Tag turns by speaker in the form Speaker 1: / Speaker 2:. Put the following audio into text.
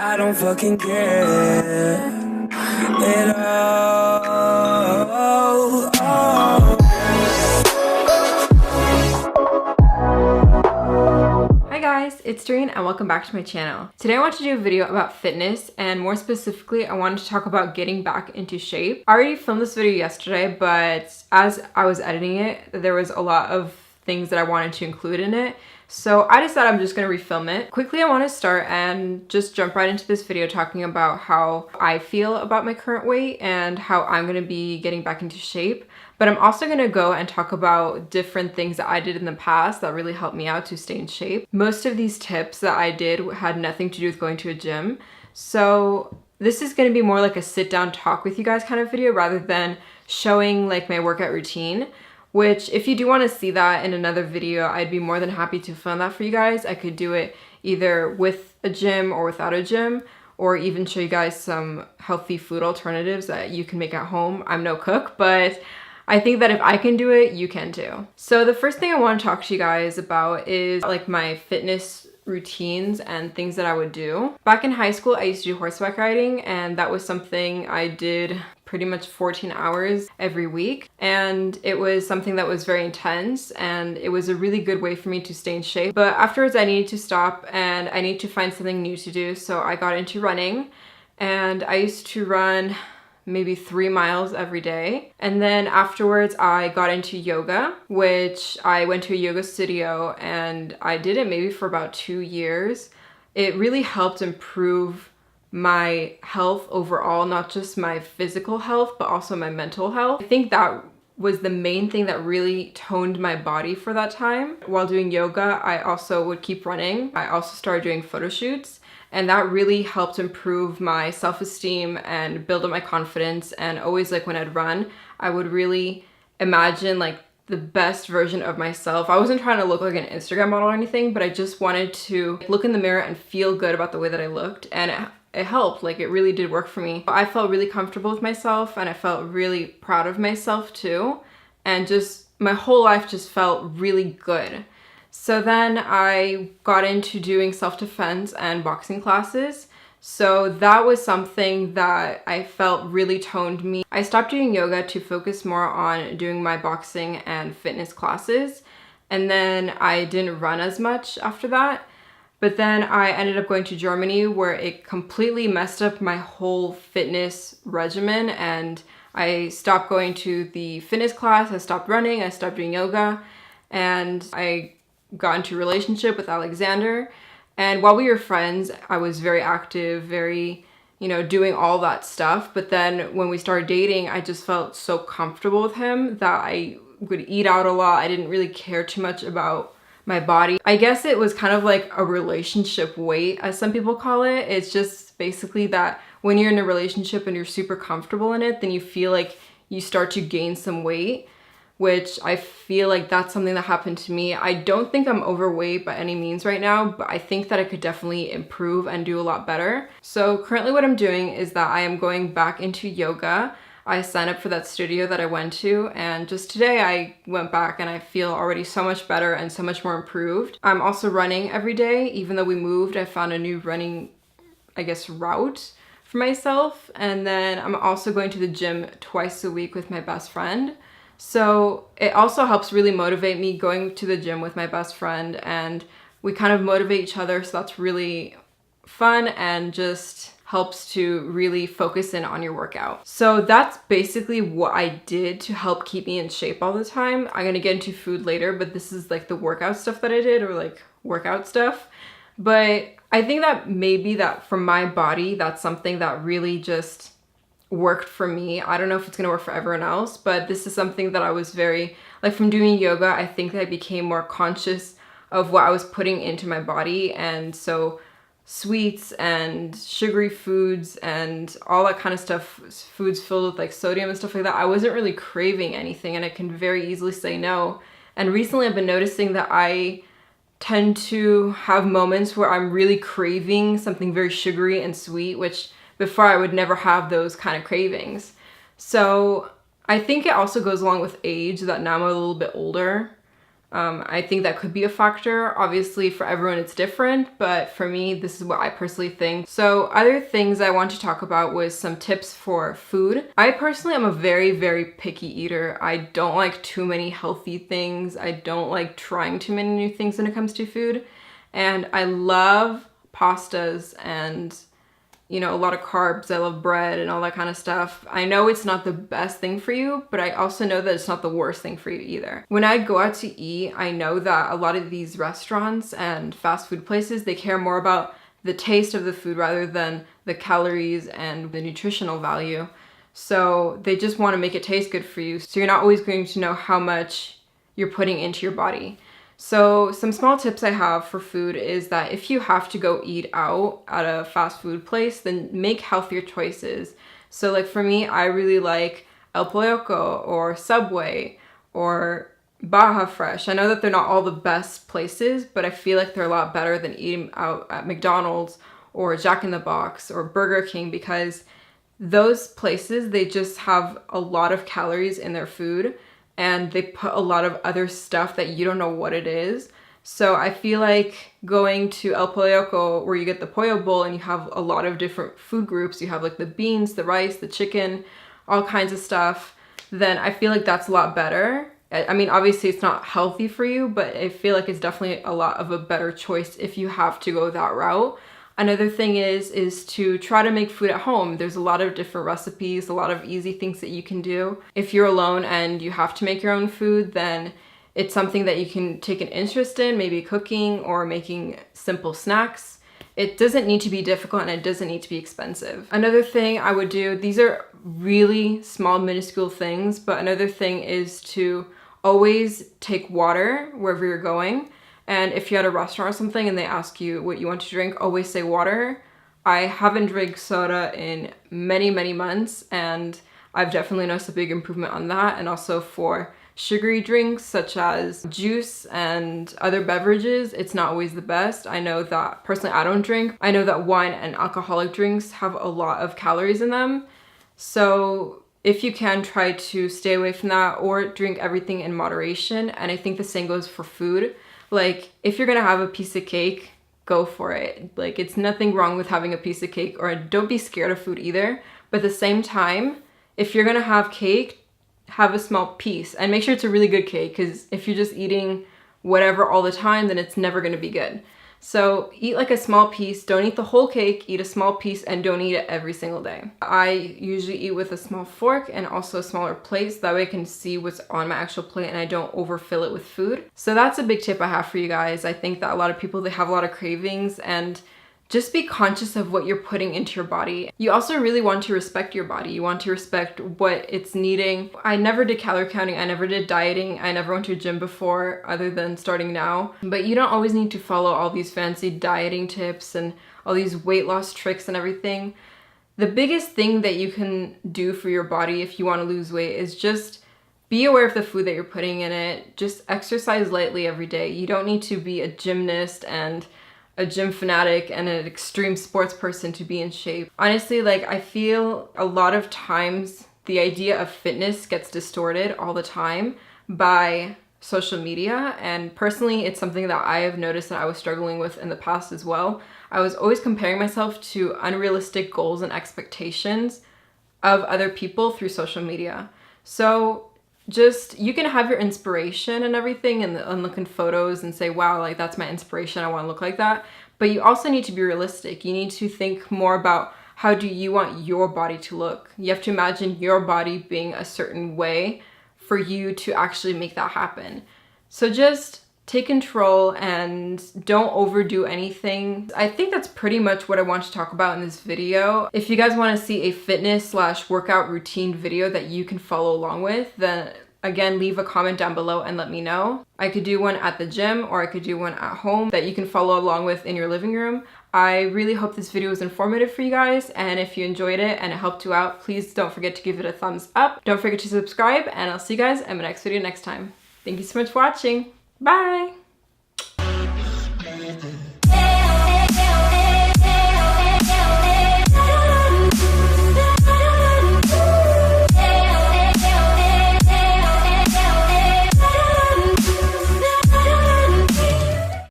Speaker 1: I don't fucking care at all.
Speaker 2: Hi guys, it's Doreen and welcome back to my channel. Today I want to do a video about fitness, and more specifically I wanted to talk about getting back into shape. I already filmed this video yesterday, but as I was editing it, there was a lot of things that I wanted to include in it. So I decided I'm just going to refilm it. Quickly, I want to start and just jump right into this video talking about how I feel about my current weight and how I'm going to be getting back into shape. But I'm also going to go and talk about different things that I did in the past that really helped me out to stay in shape. Most of these tips that I did had nothing to do with going to a gym. So this is going to be more like a sit down talk with you guys kind of video rather than showing like my workout routine. Which, if you do want to see that in another video, I'd be more than happy to film that for you guys. I could do it either with a gym or without a gym, or even show you guys some healthy food alternatives that you can make at home. I'm no cook, but I think that if I can do it, you can too. So the first thing I want to talk to you guys about is like my fitness routines and things that I would do. Back in high school, I used to do horseback riding, and that was something I did pretty much 14 hours every week. And it was something that was very intense, and it was a really good way for me to stay in shape. But afterwards I needed to stop and I needed to find something new to do. So I got into running, and I used to run maybe 3 miles every day. And then afterwards I got into yoga, which I went to a yoga studio and I did it maybe for about 2 years. It really helped improve my health overall, not just my physical health, but also my mental health. I think that was the main thing that really toned my body for that time. While doing yoga, I also would keep running. I also started doing photo shoots, and that really helped improve my self-esteem and build up my confidence. And always, like, when I'd run, I would really imagine like the best version of myself. I wasn't trying to look like an Instagram model or anything, but I just wanted to look in the mirror and feel good about the way that I looked, and it helped. Like, it really did work for me. I felt really comfortable with myself, and I felt really proud of myself too, and just my whole life just felt really good. So then I got into doing self-defense and boxing classes. So that was something that I felt really toned me. I stopped doing yoga to focus more on doing my boxing and fitness classes, and then I didn't run as much after that. But then I ended up going to Germany, where it completely messed up my whole fitness regimen, and I stopped going to the fitness class, I stopped running, I stopped doing yoga, and I got into a relationship with Alexander. And while we were friends, I was very active, very, doing all that stuff. But then when we started dating, I just felt so comfortable with him that I would eat out a lot. I didn't really care too much about my body. I guess it was kind of like a relationship weight, as some people call it. It's just basically that when you're in a relationship and you're super comfortable in it, then you feel like you start to gain some weight, which I feel like that's something that happened to me. I don't think I'm overweight by any means right now, but I think that I could definitely improve and do a lot better. So currently what I'm doing is that I am going back into yoga. I signed up for that studio that I went to, and just today I went back and I feel already so much better and so much more improved. I'm also running every day. Even though we moved, I found a new running, route for myself. And then I'm also going to the gym twice a week with my best friend. So it also helps really motivate me going to the gym with my best friend, and we kind of motivate each other. So that's really fun and just helps to really focus in on your workout. So that's basically what I did to help keep me in shape all the time. I'm gonna get into food later, but this is like the workout stuff that I did, or like workout stuff. But I think that maybe that for my body, that's something that really just worked for me. I don't know if it's gonna work for everyone else, but this is something that I was very, like, from doing yoga, I think that I became more conscious of what I was putting into my body. And so sweets and sugary foods and all that kind of stuff, foods filled with like sodium and stuff like that, I wasn't really craving anything, and I can very easily say no. And recently I've been noticing that I tend to have moments where I'm really craving something very sugary and sweet, which before I would never have those kind of cravings. So I think it also goes along with age, that now I'm a little bit older. I think that could be a factor. Obviously for everyone it's different, but for me, this is what I personally think. So other things I want to talk about was some tips for food. I personally am a very, very picky eater. I don't like too many healthy things. I don't like trying too many new things when it comes to food. And I love pastas and, you know, a lot of carbs. I love bread and all that kind of stuff. I know it's not the best thing for you, but I also know that it's not the worst thing for you either. When I go out to eat, I know that a lot of these restaurants and fast food places, they care more about the taste of the food rather than the calories and the nutritional value. So they just want to make it taste good for you. So you're not always going to know how much you're putting into your body. So some small tips I have for food is that if you have to go eat out at a fast food place, then make healthier choices. So like for me, I really like El Polloco or Subway or Baja Fresh. I know that they're not all the best places, but I feel like they're a lot better than eating out at McDonald's or Jack in the Box or Burger King, because those places, they just have a lot of calories in their food and they put a lot of other stuff that you don't know what it is. So I feel like going to El Polloco, where you get the pollo bowl and you have a lot of different food groups, you have like the beans, the rice, the chicken, all kinds of stuff, then I feel like that's a lot better. I mean, obviously it's not healthy for you, but I feel like it's definitely a lot of a better choice if you have to go that route. Another thing is to try to make food at home. There's a lot of different recipes, a lot of easy things that you can do. If you're alone and you have to make your own food, then it's something that you can take an interest in, maybe cooking or making simple snacks. It doesn't need to be difficult and it doesn't need to be expensive. Another thing I would do, these are really small, minuscule things, but another thing is to always take water wherever you're going. And if you're at a restaurant or something and they ask you what you want to drink, always say water. I haven't drank soda in many, many months, and I've definitely noticed a big improvement on that. And also for sugary drinks such as juice and other beverages, it's not always the best. I know that personally I don't drink. I know that wine and alcoholic drinks have a lot of calories in them. So if you can, try to stay away from that or drink everything in moderation. And I think the same goes for food. Like, if you're gonna have a piece of cake, go for it. Like, it's nothing wrong with having a piece of cake, or don't be scared of food either. But at the same time, if you're gonna have cake, have a small piece and make sure it's a really good cake, because if you're just eating whatever all the time, then it's never gonna be good. So eat like a small piece, don't eat the whole cake, eat a small piece, and don't eat it every single day. I usually eat with a small fork and also a smaller plate, so that way I can see what's on my actual plate and I don't overfill it with food. So that's a big tip I have for you guys. I think that a lot of people, they have a lot of cravings, and just be conscious of what you're putting into your body. You also really want to respect your body. You want to respect what it's needing. I never did calorie counting. I never did dieting. I never went to a gym before, other than starting now. But you don't always need to follow all these fancy dieting tips and all these weight loss tricks and everything. The biggest thing that you can do for your body if you want to lose weight is just be aware of the food that you're putting in it. Just exercise lightly every day. You don't need to be a gymnast and a gym fanatic and an extreme sports person to be in shape. Honestly, like, I feel a lot of times the idea of fitness gets distorted all the time by social media. And personally, it's something that I have noticed that I was struggling with in the past as well. I was always comparing myself to unrealistic goals and expectations of other people through social media. So just, you can have your inspiration and everything and look in photos and say, wow, like, that's my inspiration, I want to look like that. But you also need to be realistic. You need to think more about, how do you want your body to look? You have to imagine your body being a certain way for you to actually make that happen. So just take control and don't overdo anything. I think that's pretty much what I want to talk about in this video. If you guys want to see a fitness/workout routine video that you can follow along with, then again, leave a comment down below and let me know. I could do one at the gym, or I could do one at home that you can follow along with in your living room. I really hope this video was informative for you guys, and if you enjoyed it and it helped you out, please don't forget to give it a thumbs up. Don't forget to subscribe, and I'll see you guys in my next video next time. Thank you so much for watching. Bye!